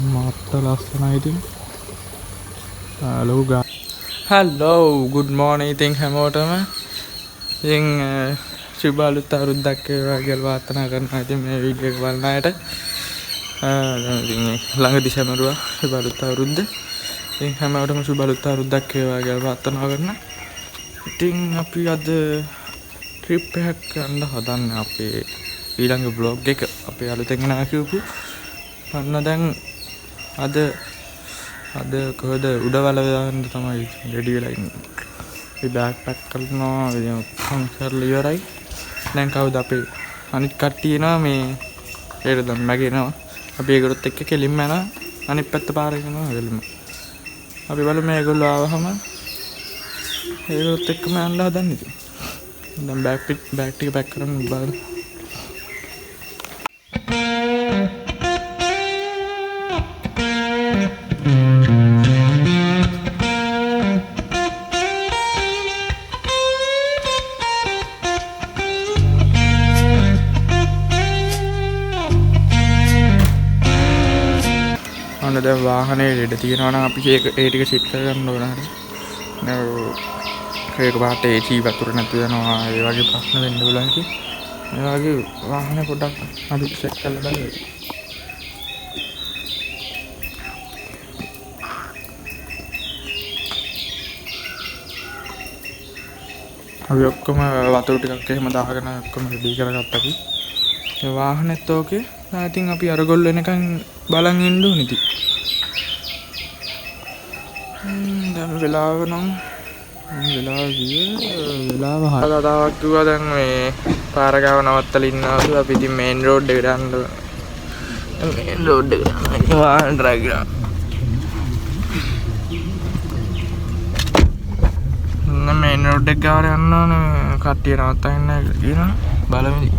මත්ත ලස්සනයි ඉතින්. Hello, good morning ඉතින් හැමෝටම. ඉතින් සුබ අලුත් අවුරුද්දක් වේවා කියලා ප්‍රාර්ථනා කරනවා ඉතින් මේ වීඩියෝ එක බලන අයට. ඉතින් ළඟදී සමරුවා සුබ අලුත් අවුරුද්ද. ඉතින් හැමෝටම සුබ අලුත් අවුරුද්දක් වේවා කියලා ප්‍රාර්ථනා කරනවා. ඉතින් අපි අද ට්‍රිප් එකක් යන්න හදන්නේ අපේ ඊළඟ vlog එක අපේ අලුතෙන් එනවා කියපු. අන්න දැන් අද කොහොද උඩවල දාන්න තමයි රෙඩි වෙලා ඉන්නේ. අපි බෑග් පැක් කරනවා ඉතින් ඔක්කොම කරලා ඉවරයි. දැන් කවුද අපේ අනිත් කට්ටිය එනවා මේ ඒකට දැන් මැගෙනවා. අපි ඒගොල්ලොත් එක්ක කෙලින්ම යනවා අනිත් පැත්ත පාරේ යනවා එළම. අපි බලමු මේගොල්ලෝ ආවහම ඒගොල්ලොත් එක්කම යන්න හදන්නේ ඉතින්. දැන් බෑග් ටික පැක් කරන්න බලමු. දැන් වාහනේ ඉඩ තියෙනවා නම් අපි ඒ ටික සිට් කරගන්න ඕන හරි. ඒක පාට AC වතුර නැතු වෙනවා ඒ වගේ ප්‍රශ්න වෙන්න පුළුවන් කි. ඒ වගේ වාහනේ පොඩ්ඩක් අපි සෙට් කරලා බලමු. අපි ඔක්කොම වතුර ටිකක් එහෙම දාගෙන ඔක්කොම රෙඩි කරගත්තා අපි. ඒ වාහනේත් ඕකේ. ඉතින් අපි අරගොල්ල එනකන් බලන් ඉන්න ඕනේ ඉතින්. දැන් වෙලාව නම් වෙලාව 6ක් කිව්වා. දැන් මේ පාර ගාව නවත්තලා ඉන්නවා. අපි ඉතින් මේන් රෝඩ් එකට යන්න මේන් රෝඩ් එකට යනවා වාහන ඩ්‍රයිව් කරා. මේන් රෝඩ් එක ගාවට යන්න ඕනේ. කට්ටිය නවත්තන්න කියනවා බලමු.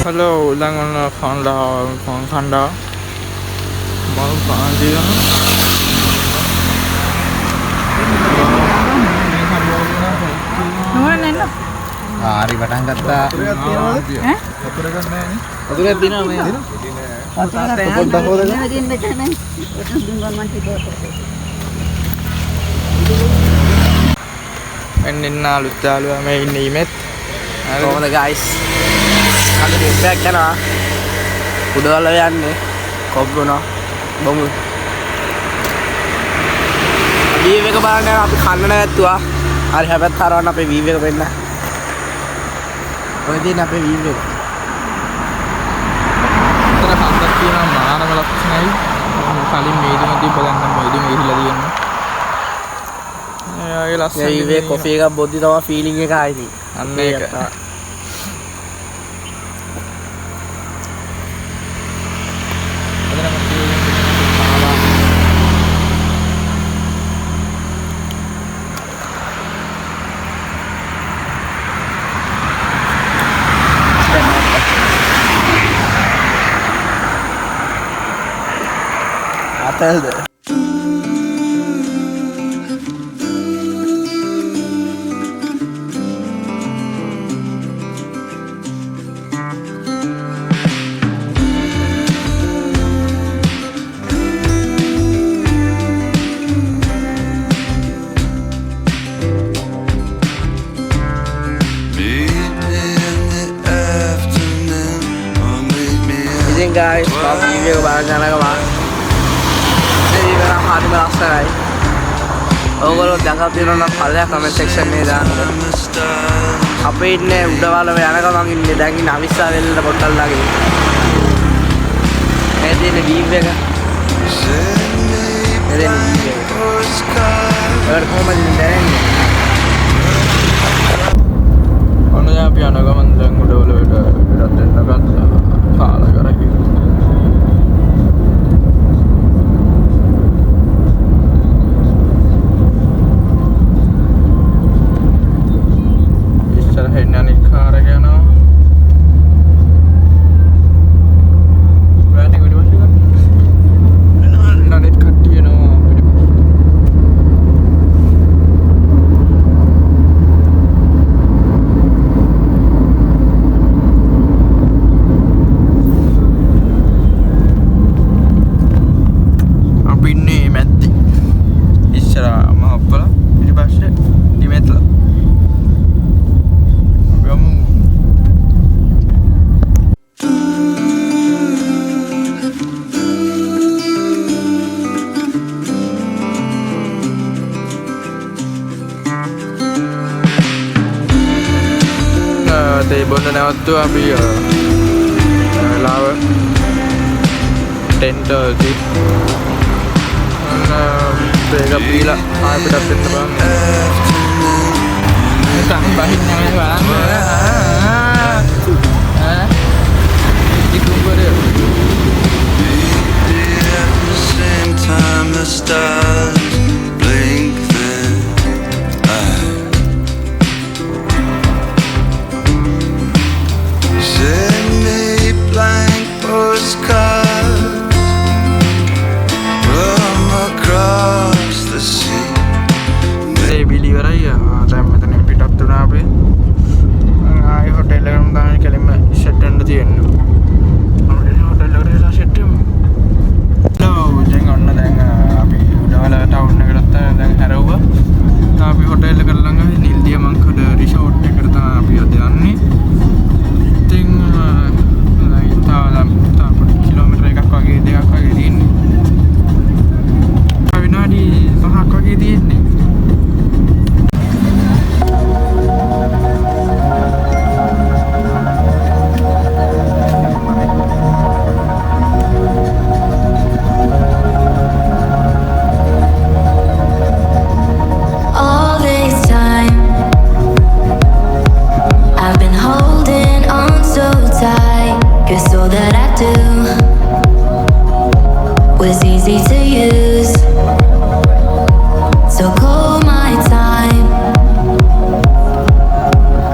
Hello, đang on con Honda. Mau con gì đó. Nuan nendo. Hari batang kata. Eh? Aduh dina me. Pokok dah boleh. Ini lagi baca nih. Itu dunggan mati dot. එන්න අලුත් යාළුවා මේ ඉන්නේ ඉමෙත්. කොහොමද guys? අපි ට්‍රිප් එකක් යනවා. උඩවල යන්නේ. කොග්ගොන බොමු. වීව් එක බලන්න අපි කන්න නැවතුවා. හරි හැබැයි තරවන්න අපේ වීව් එක වෙන්න. ඔය දින අපේ වීව් එක. අතර හන්දක් තියෙනවා මානව ලක්ෂණයි. කලින් මේදුම තිබ්බ දැන් නම් මේදුම ගිහිලා තියෙනවා. වගේ ලස්සන මේ කොෆි එකක් බොද්දි තමයි ෆීලිං එක ආයිදී. අන්න ඒක. අතල්ද ඉතින් guys මම වීඩියෝ එක බලන්න යනවා. හරිම ලස්සනයි. ඕගොල්ලෝ දැකලා තියෙනවා නම් පල්ලෙහා කමෙන්ට් සෙක්ෂන් එකේ දාන්න. අපි ඉන්නේ උඩවලම යන ගමන් ඉන්නේ දැන් ඉන්නේ අවිස්සා වෙල්ලට පොට්ටල් ළඟින්. මේ තියෙන වීව් එක. එදෙන වීව් එක. ඒකට කොහමද දැනෙන්නේ? ඔන්න දැන් අපි යන ගමන් දැන් උඩවලට පිටත් වෙන්න ගත්තා. කාලා කරගෙන. තේ බොන්න නැවත්තුවා අපි වෙලාව 10:30 ඒක පීලා ආයෙ පිටත් වෙන්න බෑ. කම් බහින්නේ නැහැ බලන්න. ඉක්ුම්බරේ same time the stars blink their eyes. Send me blank postcards from across the sea. ඒ බිලිවරයි දැන් මෙතන පිටත් වුණා අපි. ආයි හොටෙල් එකකට තමයි කෙලින්ම සෙට් වෙන්න තියෙන්නේ. අපි හොටෙල් එකට සෙට් වෙමු. දැන් ඔන්න දැන් අපි උඩවල ටවුන් එකට දැන් හැරෙවුවා. අපි හොටෙල් එකට ළඟ නිල්දිය මංකඩ රිසෝට් එකට තමයි අපි අද යන්නේ. ඉතින් තාම කිලෝමීටර් එකක් වගේ දෙකක් වගේ තියෙන්නේ. විනාඩි 5ක් වගේ තියෙන්නේ. Was easy to use, so call my time,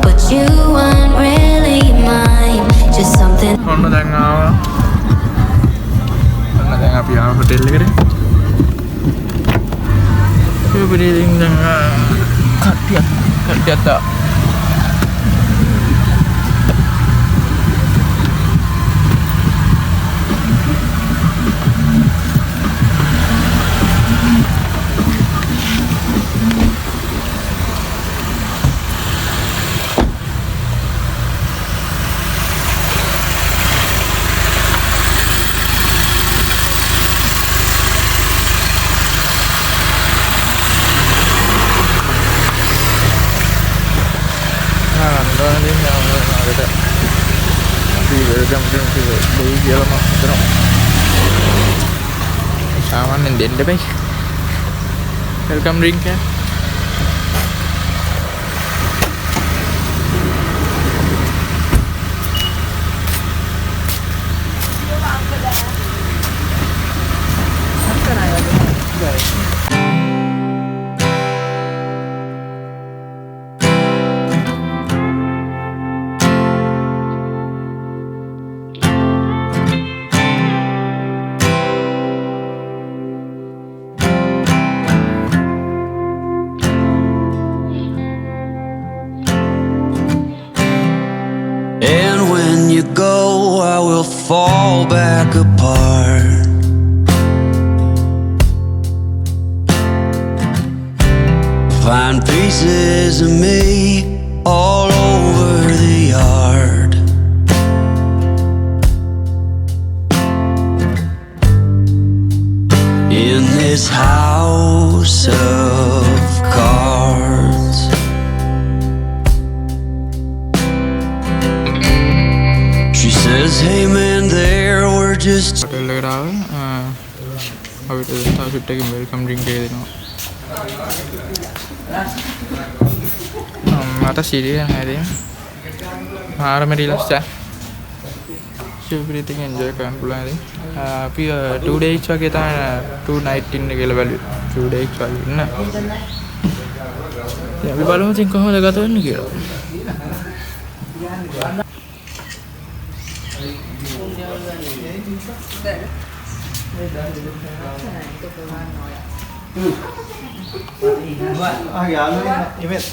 but you weren't really mine, just something. ඔන්න දැන් ආවා. ඔන්න දැන් අපි ආව හොටෙල් එකට. ඉතින් දැන් කට්ටියක් सामान्य दिन दे भाई वेलकम ड्रिंक है fall back apart. Find pieces of me all over the yard. In this house of cards. She says, hey man, there we're just hotel එකට ආවේ අපිට ස්ටාර් ෂිට් එකකින් වෙල්කම් ඩ්‍රින්ක් එක දෙනවා. මට සිරිය නැහැ ඉතින් ආරම රිලැක්ස් ෂුපිරිත් එක එන්ජොයි කරන්න පුළුවන් ඉතින් අපි 2 days වගේ තමයි 2 night ඉන්න කියලා බැලුවේ 2 days වගේ ඉන්න. ඉතින් අපි බලමු ඉතින් කොහොමද ගත වෙන්නේ කියලා. යාළුවා ඉමෙත්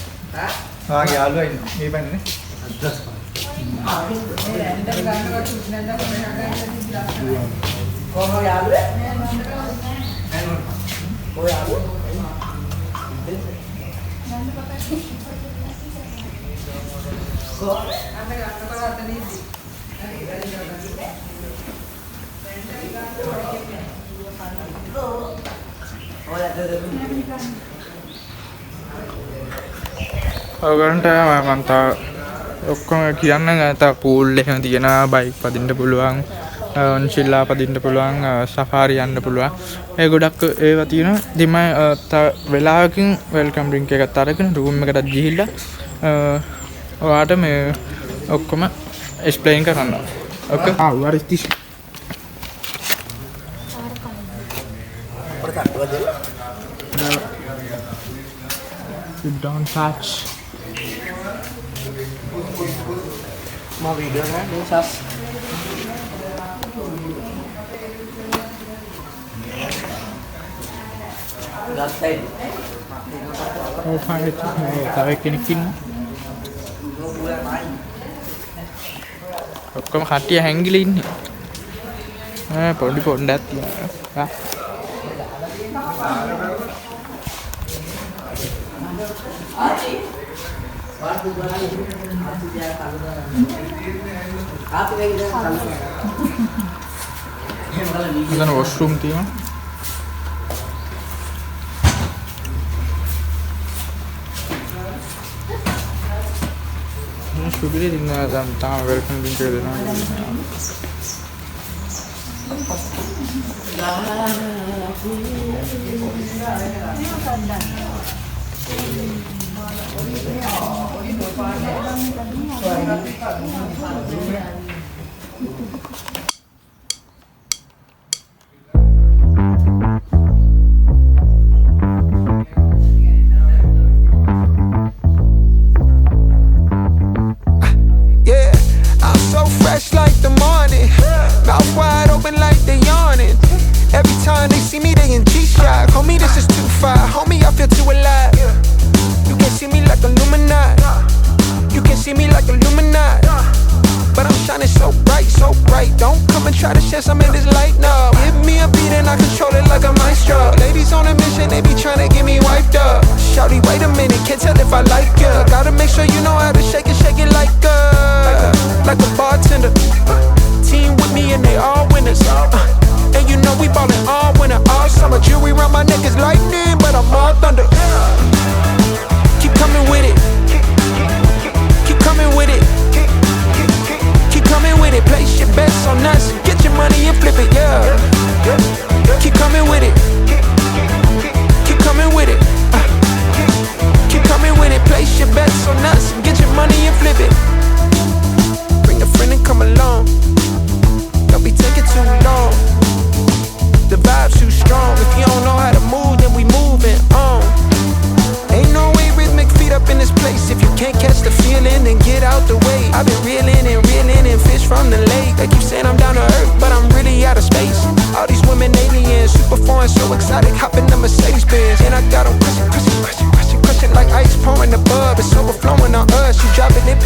යාළුවා මේ පන්නේ ඔයගොල්ලන්ට මම තා ඔක්කොම කියන්න තා පූල් එකක් තියෙනවා බයික් පදින්න පුළුවන් ඔන්චිල්ලා පදින්න පුළුවන් සෆාරි යන්න පුළුවන් ඒ ගොඩක් ඒවා තියෙනවා ඉතින් මම තා වෙලාවකින් වෙල්කම් ඩ්‍රින්ක් එකක් අරගෙන රූම් එකකට ගිහිල්ලා ඔයාට මේ ඔක්කොම එක්ස්ප්ලেইন කරන්න ඕකේ what is this don't touch mau video kan dosas gatain oh fine tawag kenekin ඔක්කොම කට්ටිය හැංගිලා ඉන්නේ පොඩි පොඩ්ඩක් තියෙනවා මෙතන වොෂ්රූම් තියෙනවා සුබිරි දින තාම වෙල්කම් ඩ්‍රින්ක් එක දෙනවා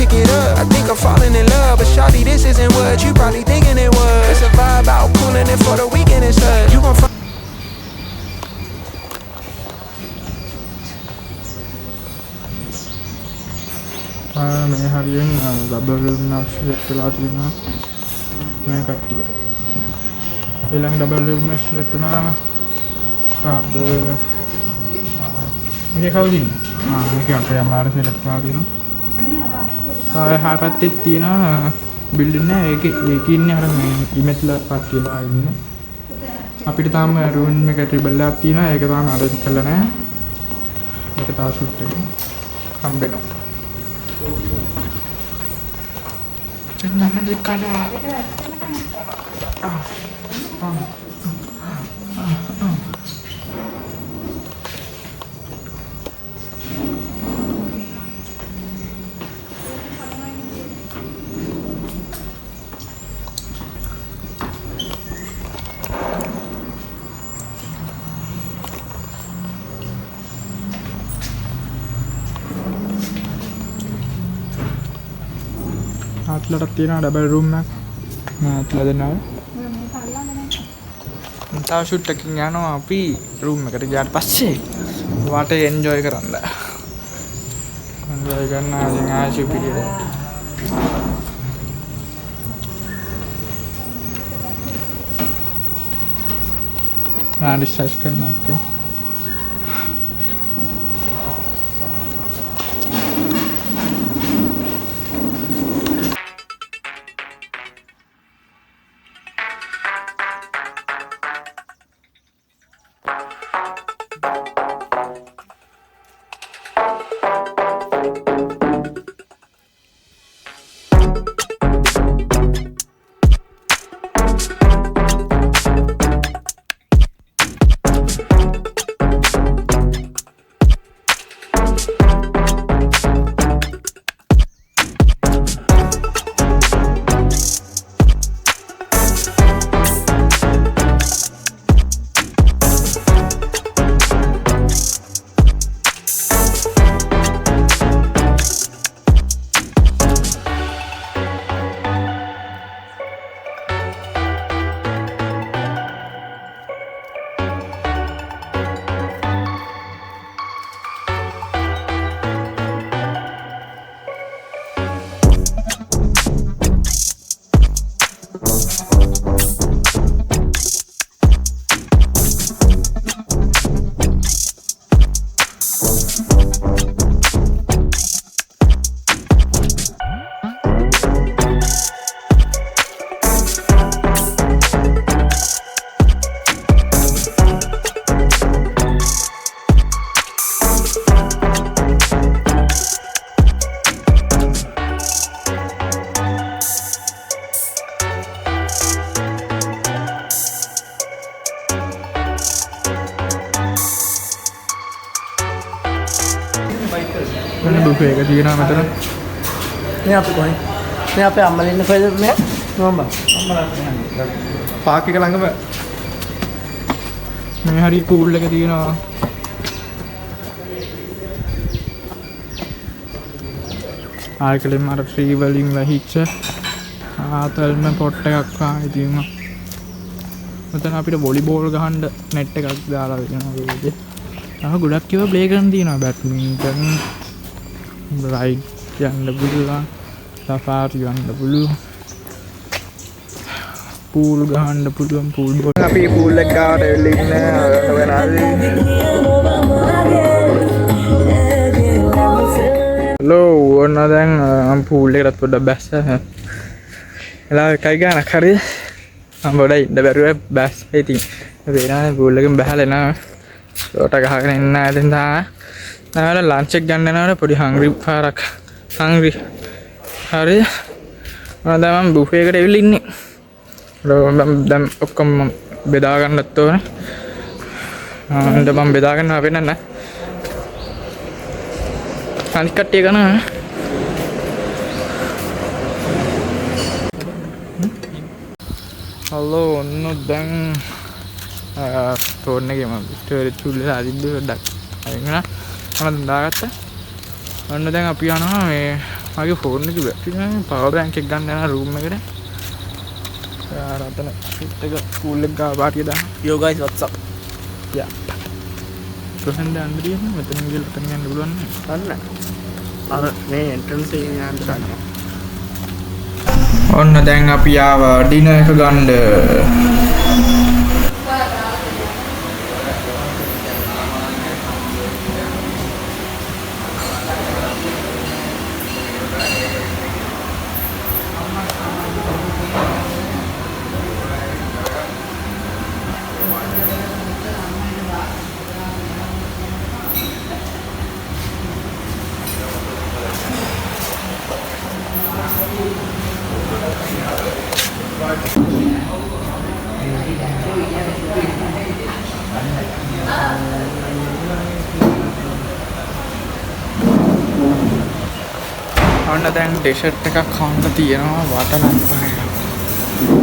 pick it up. I think I'm falling in love, but shawty, this isn't what you probably thinking it was. මේ හරියෙන් ඩබල් මෙෂ් වෙලා තියෙනවා මේ කට්ටියට. ඊළඟ ඩබල් මෙෂ් වෙතුනා කාර්ද මේක කවුද ඉන්නේ? මේක අපේ අම්මාට සෙට් කරලා තියෙනවා. ආය පැත්තේ තියෙන බිල්ඩින් එක ඒකේ ඉන්නේ අර මේ ඉමෙත්ලා කට්ටියලා ඉන්නේ. අපිට තාම රූම් එක ට්‍රිබල් එකක් තියෙනවා. ඒක තාම අරේන්ජ් කරලා නැහැ. ඒක තාම ෂූට් එකකින් හම්බෙනවා. Jangan dikalah. ආත්ලට තියෙනවා ඩබල් රූම් එකක්. ආත්ලා දෙනවා. තව ෂූට් එකකින් යනවා අපි රූම් එකට ගියාට පස්සේ වාට එන්ජොයි කරන්න. එන්ජොයි කරන්න ඉතින් ආයෙ පිළිවෙල. රිසර්ච් කරන්න ඕනේ. Mana buku ya kasih nama tu? Ni apa kau ni? Ni apa amal ini kau ni? Nama? Pakai kelang apa? Ni hari cool lagi dia na. ආයකලෙ මර ෆ්‍රී වලින් වැහිච්ච ආතල්ම පොට් එකක් ආයි තියෙනවා. මෙතන අපිට වොලිබෝල් ගහන්න net එකක් දාලා දෙනවා වගේ. ගොඩක් ඒවා ප්ලේ කරන්න තියෙනවා. බැඩ්මින්ටන්, රයිඩ් යන්න පුළුවන්, සෆාරි යන්න පුළුවන්, පූල් ගහන්න පුළුවන්, පූල් බෝල්. අපි පූල් එක ගාවට එල්ල Hello, ඔන්න දැන් පූල් එකටත් පොඩ්ඩක් බැස්සා. එලා එකයි ගානක් හරිද? මම පොඩ්ඩක් ඉන්න බැරුව බැස්සා. ඉතින් වේනා පූල් එකෙන් බහලා එනවා. ෂෝට ගහගෙන ඉන්න ඇතින් තා. නැවල ලන්ච් එක ගන්න යනකොට පොඩි හංග්‍රි පාරක්. හංග්‍රි. හරිද? මම දැන් මම බුෆේ එකට එවිල ඉන්නේ. දැන් ඔක්කොම බෙදා ගන්නත් ඕනේ. මම බෙදා ගන්නවා වෙන්න නෑ. අනිත් කට්ටිය ගන්න හලෝ ඔන්න දැන් ෆෝන් එකේ මම ස්ටෝරේජ් ෆුල් වෙලා අරිද්ද ඩක් අයින්නා මම දාගත්තා. ඔන්න දැන් අපි යනවා මේ මගේ ෆෝන් එකේ බැටරි නැහැ පවර් බැංක් එක ගන්න යනවා රූම් එකට. රතන ෆිට් එක ස්කූල් එක ගා පාටිය දාන්න. Yo guys, what's up? යා කොහෙන්ද යන්න දෙන්නේ? මෙතන ගිහලා එතන යන්න පුළුවන් නේ. අන්න. අර මේ එන්ට්‍රන්ස් එකෙන් යන්න ගන්නවා. ඔන්න දැන් අපි ආවා ඩිනර් එක ගන්න. ඔන්න දැන් ඩෙසර්ට් එකක් කන්න තියෙනවා වටලක් පහේ.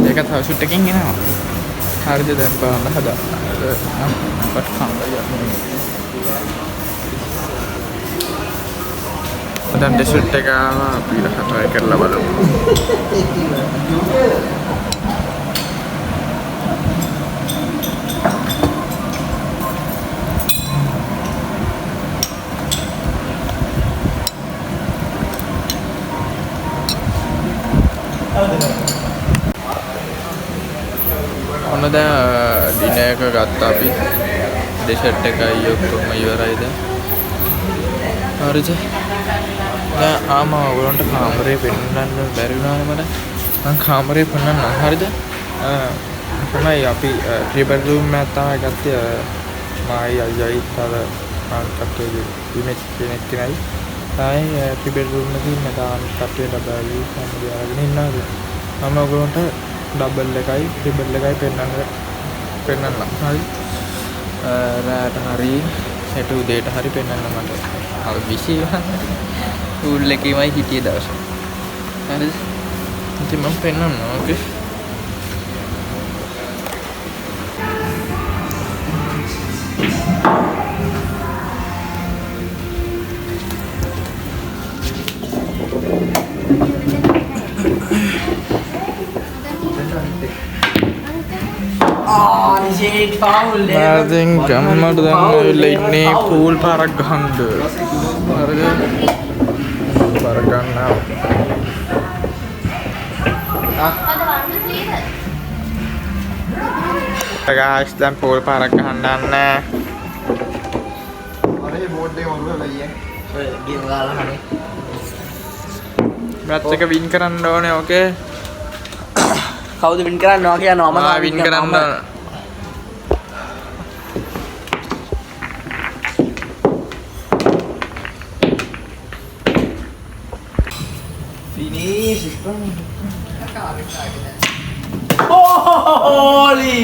ඒක තව ෂුට් එකකින් එනවා. හරිද දැන් බලන්න හදන්න. වට කන්න යන්නේ. දැන් ඩෙසර්ට් එක ආවා අපි try කරලා බලමු. ඔන්න දැන් ඩිනර් එක ගත්තා අපි. ඩෙසර්ට් එකයි ඔක්කොම ඉවරයි දැන්. හරිද? දැන් ඔයගොල්ලන්ට කාමරේ පෙන්නන්න බැරි වුණානේ මට. මම කාමරේ පෙන්නන්න හරිද? තමයි අපි 3 bedroom එකක් තමයි ගත්තේ. මායි අයියයි තව කට්ටිය ඉමේජ් කෙනෙක් කෙනයි. තමයි 3 bedroom එකකින් මම කට්ටිය ඩබල් කාමරේ අරගෙන ඉන්නවා. මම ඔයගොල්ලන්ට ඩබල් එකයි ට්‍රිපල් එකයි පෙන්නන්න. හරි. රාට හරි හෙට උදේට හරි පෙන්නන්න මට. අර බිසි ඌල් එකේමයි හිටියේ දවසේ. හරිද? ඉතින් මම පෙන්නන්න ඕකේ. දැන් ගම්මට දැන් ඇවිල්ලා ඉන්නේ පූල් පාරක් ගහන්න. හරිද? පාර ගන්නවා. guys දැන් පූල් පාරක් ගහන්න යන්නේ. අනේ බෝඩ් එක වරුවලා අයියේ. ඔය ගේම් ගාලා හරි. මැච් එක වින් කරන්න ඕනේ ඕකේ. කවුද වින් කරන්නේ ඔයා කියනවා මම වින් කරන්න. finish holy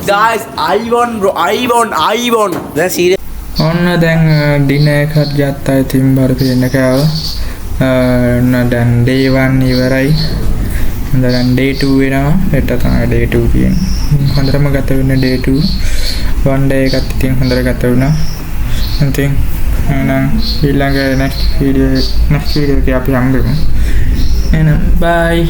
guys I won bro I won දැන් serious ඔන්න දැන් ඩිනර් එකක් ගත්තා. ඉතින් බර පේන්න කෑවා. ඔන්න දැන් day 1 ඉවරයි. දැන් day 2 වෙනවා. හෙට තමයි day 2 තියෙන්නේ. හොඳටම ගත වෙන day 2. one day එකත් ඉතින් හොඳට ගත වුණා. ඉතින් එහෙනම් ඊළඟ next video එකේ අපි හම්බෙමු. එහෙනම් bye.